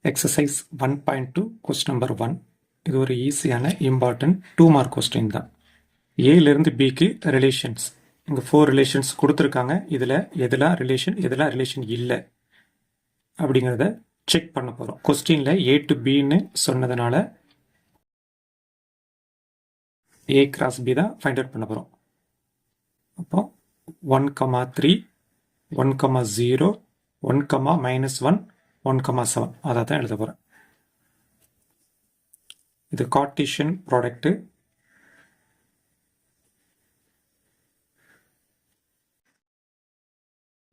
Exercise 1.2 question number 1. இது ஒரு ஈஸியான இம்பார்ட்டன்ட் 2 மார்க் கொஸ்டின் தான். ஏலேருந்து பிக்கு ரிலேஷன்ஸ், இங்கே 4 ரிலேஷன்ஸ் கொடுத்துருக்காங்க. இதில் எதெல்லாம் ரிலேஷன் இல்லை அப்படிங்கிறத செக் பண்ண போகிறோம். கொஸ்டினில் ஏ டு பின்னு சொன்னதுனால ஏ கிராஸ் பி தான் ஃபைண்ட் அவுட் பண்ண போகிறோம். அப்போ 1,3 1,0 1,-1 1,7 அதை தான் எழுத போகிறேன். இது Cartesian product.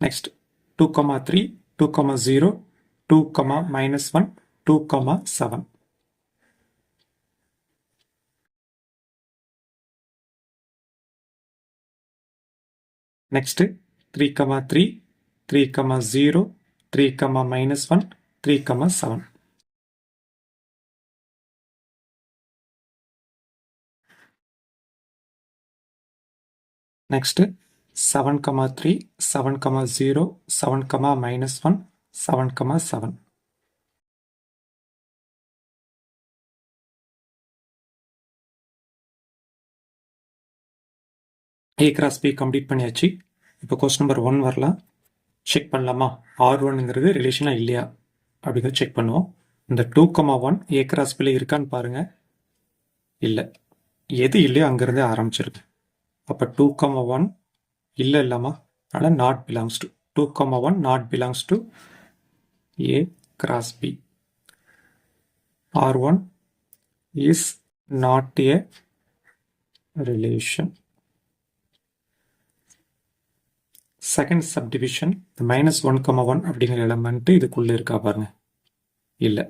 Next 2,3 2,0 2,-1 2,7. Next 3,3 3,0 3,-1 3,7. Next 7,3 7,0 7,-1 7,7. A cross B complete பண்ணியாச்சு. இப்போ கொஸ்டின் நம்பர் 1 வரலாம். செக் பண்ணலாமா? R1ங்கிறது ரிலேஷனாக இல்லையா அப்படிங்கிறத செக் பண்ணுவோம். இந்த 2,1 ஏ கிராஸ் பியில் இருக்கான்னு பாருங்கள். இல்லை, எது இல்லையோ அங்கேருந்தே ஆரம்பிச்சிருக்கு. அப்போ 2,1 இல்லை இல்லாமா, அதனால் not belongs to 2,1 not belongs to A cross B. R1 is not a relation. Second subdivision, இந்த -1,1 அப்படிங்கிற எலமெண்ட் இதுக்குள்ளே இருக்கா பாருங்க. இல்லை.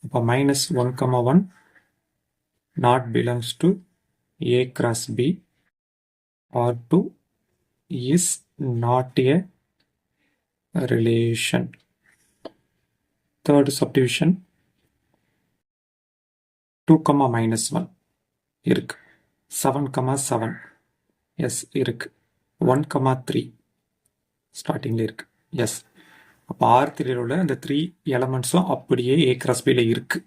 அப்போ -1,1 not belongs to A cross B. R2 is not a relation. Third subdivision 2,-1 இருக்கு. 7,7 எஸ் இருக்கு. 1,3 ஸ்டார்டிங்கில் இருக்கு. எஸ். அப்போ R3 உள்ள இந்த 3 எலமெண்ட்ஸும் அப்படியே ஏ கிராஸ் பியில் இருக்கு.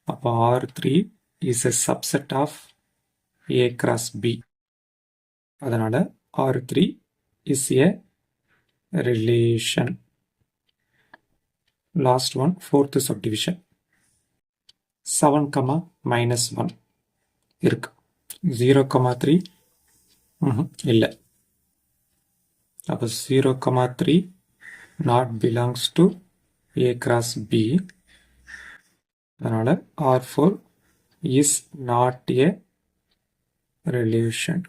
அப்போ R3 is a subset of A cross B. அதனால் R3 is a relation. Last one, fourth subdivision 7,-1 இருக்கு. 0,3 இல்லை. அப்போ 0,3 not belongs to A cross B. அதனால் R4 is not a relation.